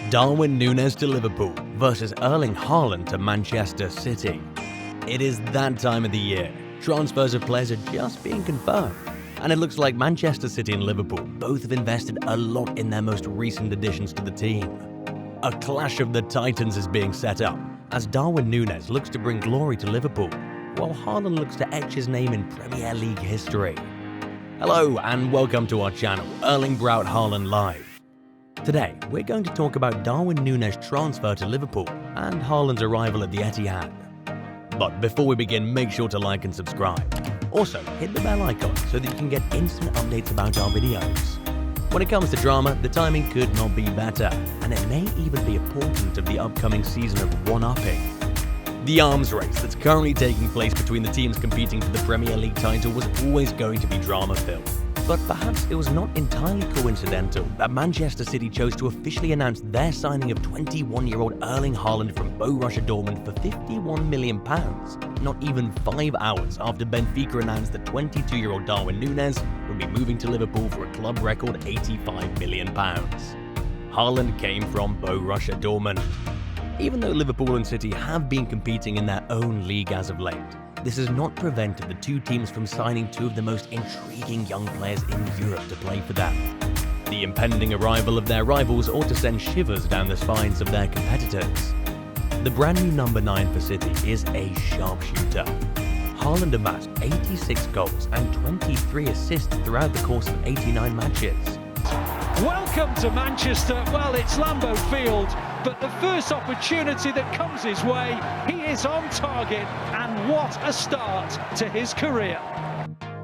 Darwin Núñez to Liverpool versus Erling Haaland to Manchester City. It is that time of the year. Transfers of players are just being confirmed. And it looks like Manchester City and Liverpool both have invested a lot in their most recent additions to the team. A clash of the titans is being set up as Darwin Núñez looks to bring glory to Liverpool, while Haaland looks to etch his name in Premier League history. Hello and welcome to our channel, Erling Braut Haaland Live. Today, we're going to talk about Darwin Núñez's transfer to Liverpool and Haaland's arrival at the Etihad. But before we begin, make sure to like and subscribe. Also, hit the bell icon so that you can get instant updates about our videos. When it comes to drama, the timing could not be better, and it may even be a portent of the upcoming season of one-upping. The arms race that's currently taking place between the teams competing for the Premier League title was always going to be drama-filled. But perhaps it was not entirely coincidental that Manchester City chose to officially announce their signing of 21-year-old Erling Haaland from Borussia Dortmund for £51 million, not even 5 hours after Benfica announced that 22-year-old Darwin Núñez would be moving to Liverpool for a club record £85 million. Haaland came from Borussia Dortmund. Even though Liverpool and City have been competing in their own league as of late, this has not prevented the two teams from signing two of the most intriguing young players in Europe to play for them. The impending arrival of their rivals ought to send shivers down the spines of their competitors. The brand new number 9 for City is a sharpshooter. Haaland amassed 86 goals and 23 assists throughout the course of 89 matches. Welcome to Manchester. Well, it's Lambeau Field, but the first opportunity that comes his way, he is on target, and what a start to his career.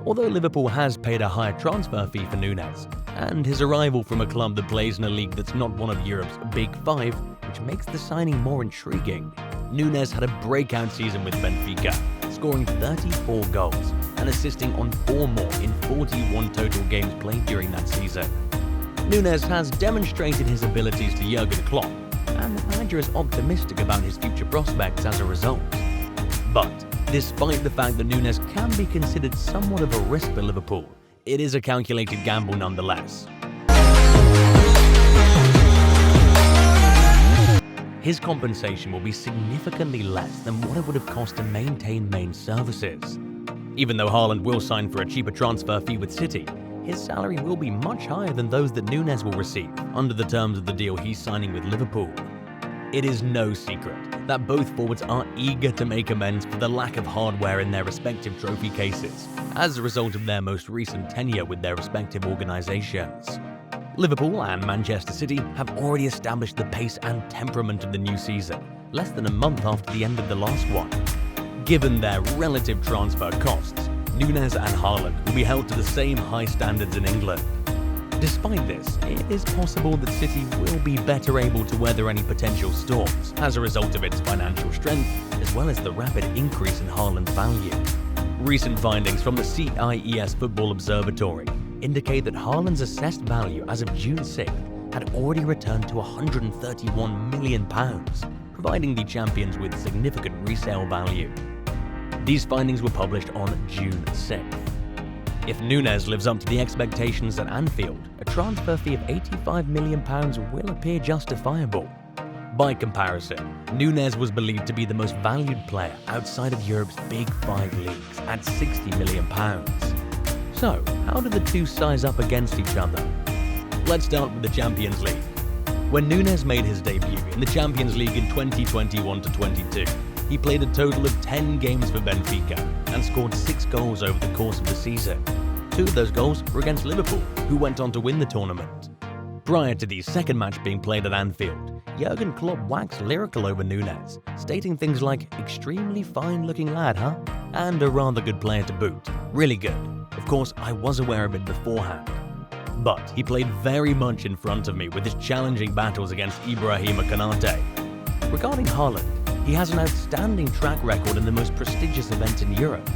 Although Liverpool has paid a higher transfer fee for Núñez, and his arrival from a club that plays in a league that's not one of Europe's Big Five, which makes the signing more intriguing, Núñez had a breakout season with Benfica, scoring 34 goals and assisting on 4 more in 41 total games played during that season. Núñez has demonstrated his abilities to Jurgen Klopp, and the manager is optimistic about his future prospects as a result. But despite the fact that Núñez can be considered somewhat of a risk for Liverpool, it is a calculated gamble nonetheless. His compensation will be significantly less than what it would have cost to maintain main services. Even though Haaland will sign for a cheaper transfer fee with City, his salary will be much higher than those that Núñez will receive under the terms of the deal he's signing with Liverpool. It is no secret that both forwards are eager to make amends for the lack of hardware in their respective trophy cases as a result of their most recent tenure with their respective organisations. Liverpool and Manchester City have already established the pace and temperament of the new season, less than a month after the end of the last one. Given their relative transfer costs, Núñez and Haaland will be held to the same high standards in England. Despite this, it is possible that City will be better able to weather any potential storms as a result of its financial strength, as well as the rapid increase in Haaland's value. Recent findings from the CIES Football Observatory indicate that Haaland's assessed value as of June 6th had already returned to £131 million, providing the champions with significant resale value. These findings were published on June 6th. If Núñez lives up to the expectations at Anfield, a transfer fee of £85 million will appear justifiable. By comparison, Núñez was believed to be the most valued player outside of Europe's Big Five leagues at £60 million. So, how do the two size up against each other? Let's start with the Champions League. When Núñez made his debut in the Champions League in 2021-22, he played a total of 10 games for Benfica and scored 6 goals over the course of the season. 2 of those goals were against Liverpool, who went on to win the tournament. Prior to the second match being played at Anfield, Jurgen Klopp waxed lyrical over Núñez, stating things like, "Extremely fine-looking lad, huh? And a rather good player to boot. Really good. Of course, I was aware of it beforehand. But he played very much in front of me with his challenging battles against Ibrahima Konate." Regarding Haaland, he has an outstanding track record in the most prestigious event in Europe.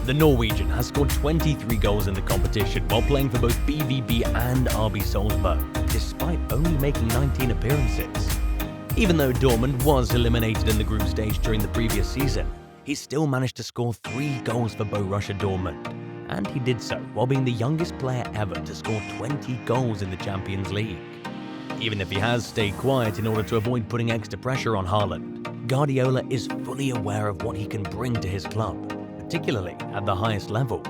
The Norwegian has scored 23 goals in the competition while playing for both BVB and RB Salzburg, despite only making 19 appearances. Even though Dortmund was eliminated in the group stage during the previous season, he still managed to score 3 goals for Borussia Dortmund, and he did so while being the youngest player ever to score 20 goals in the Champions League. Even if he has stayed quiet in order to avoid putting extra pressure on Haaland, Guardiola is fully aware of what he can bring to his club, particularly at the highest level.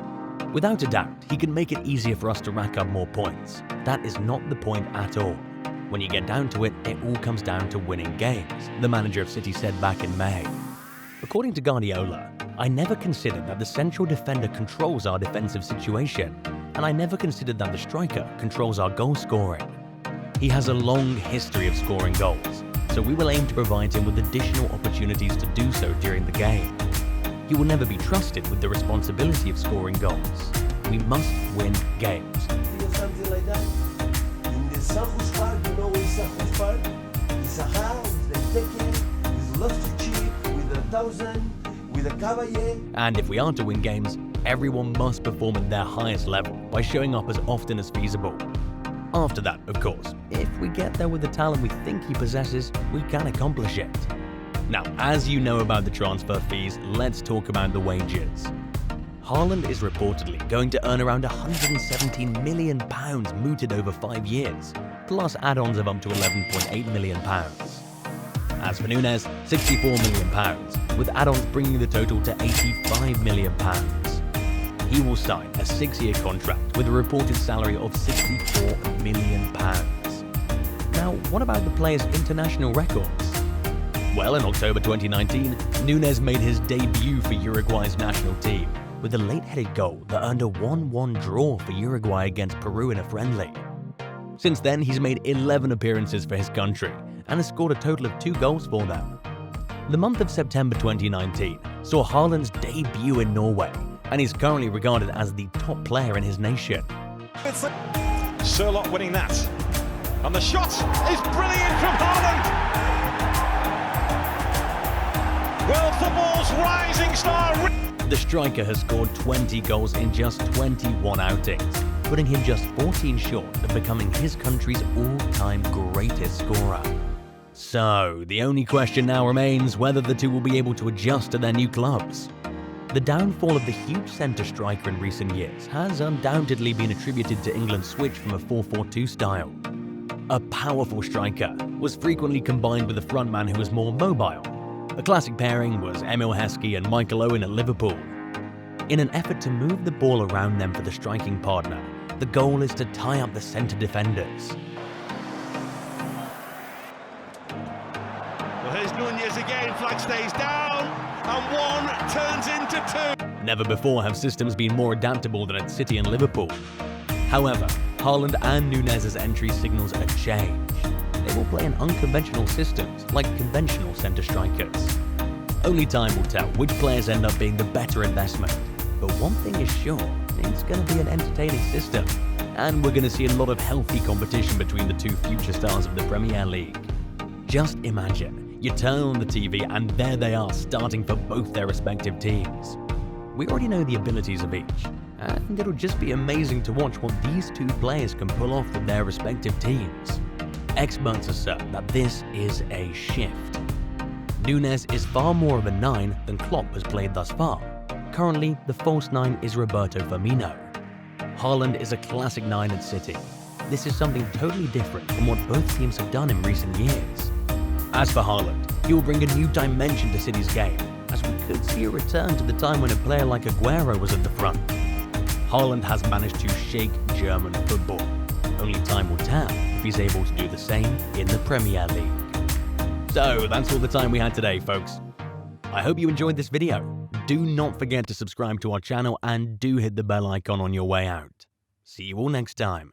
Without a doubt, he can make it easier for us to rack up more points. That is not the point at all. When you get down to it, it all comes down to winning games, the manager of City said back in May. According to Guardiola, I never considered that the central defender controls our defensive situation, and I never considered that the striker controls our goal scoring. He has a long history of scoring goals, so we will aim to provide him with additional opportunities to do so during the game. He will never be trusted with the responsibility of scoring goals. We must win games. Something like that. In the Santos Park, you know it's Santos Park? It's a house, with the ticket, with lots of cheap, with 1,000, with a cavalier. And if we are to win games, everyone must perform at their highest level by showing up as often as feasible. After that, of course, if we get there with the talent we think he possesses, we can accomplish it. Now, as you know about the transfer fees, let's talk about the wages. Haaland is reportedly going to earn around £117 million mooted over 5 years, plus add-ons of up to £11.8 million. As for Núñez, £64 million, with add-ons bringing the total to £85 million. He will sign a 6-year contract with a reported salary of £64 million. Now, what about the player's international records? Well, in October 2019, Núñez made his debut for Uruguay's national team with a late-headed goal that earned a 1-1 draw for Uruguay against Peru in a friendly. Since then, he's made 11 appearances for his country and has scored a total of 2 goals for them. The month of September 2019 saw Haaland's debut in Norway, and he's currently regarded as the top player in his nation. Sherlock winning that. And the shot is brilliant from Haaland. World football's rising star. The striker has scored 20 goals in just 21 outings, putting him just 14 short of becoming his country's all-time greatest scorer. So, the only question now remains whether the two will be able to adjust to their new clubs. The downfall of the huge centre striker in recent years has undoubtedly been attributed to England's switch from a 4-4-2 style. A powerful striker was frequently combined with a frontman who was more mobile. A classic pairing was Emil Heskey and Michael Owen at Liverpool. In an effort to move the ball around them for the striking partner, the goal is to tie up the centre defenders. Well, here's Núñez again, flag stays down, and 1 turns into 2. Never before have systems been more adaptable than at City and Liverpool. However, Haaland and Núñez's entry signals a change. They will play in unconventional systems like conventional centre strikers. Only time will tell which players end up being the better investment. But one thing is sure, it's going to be an entertaining system. And we're going to see a lot of healthy competition between the two future stars of the Premier League. Just imagine, you turn on the TV and there they are starting for both their respective teams. We already know the abilities of each, and it'll just be amazing to watch what these two players can pull off with their respective teams. Experts assert that this is a shift. Núñez is far more of a 9 than Klopp has played thus far. Currently, the false 9 is Roberto Firmino. Haaland is a classic 9 at City. This is something totally different from what both teams have done in recent years. As for Haaland, he will bring a new dimension to City's game, as we could see a return to the time when a player like Aguero was at the front. Haaland has managed to shake German football. Only time will tell if he's able to do the same in the Premier League. So that's all the time we had today, folks. I hope you enjoyed this video. Do not forget to subscribe to our channel and do hit the bell icon on your way out. See you all next time.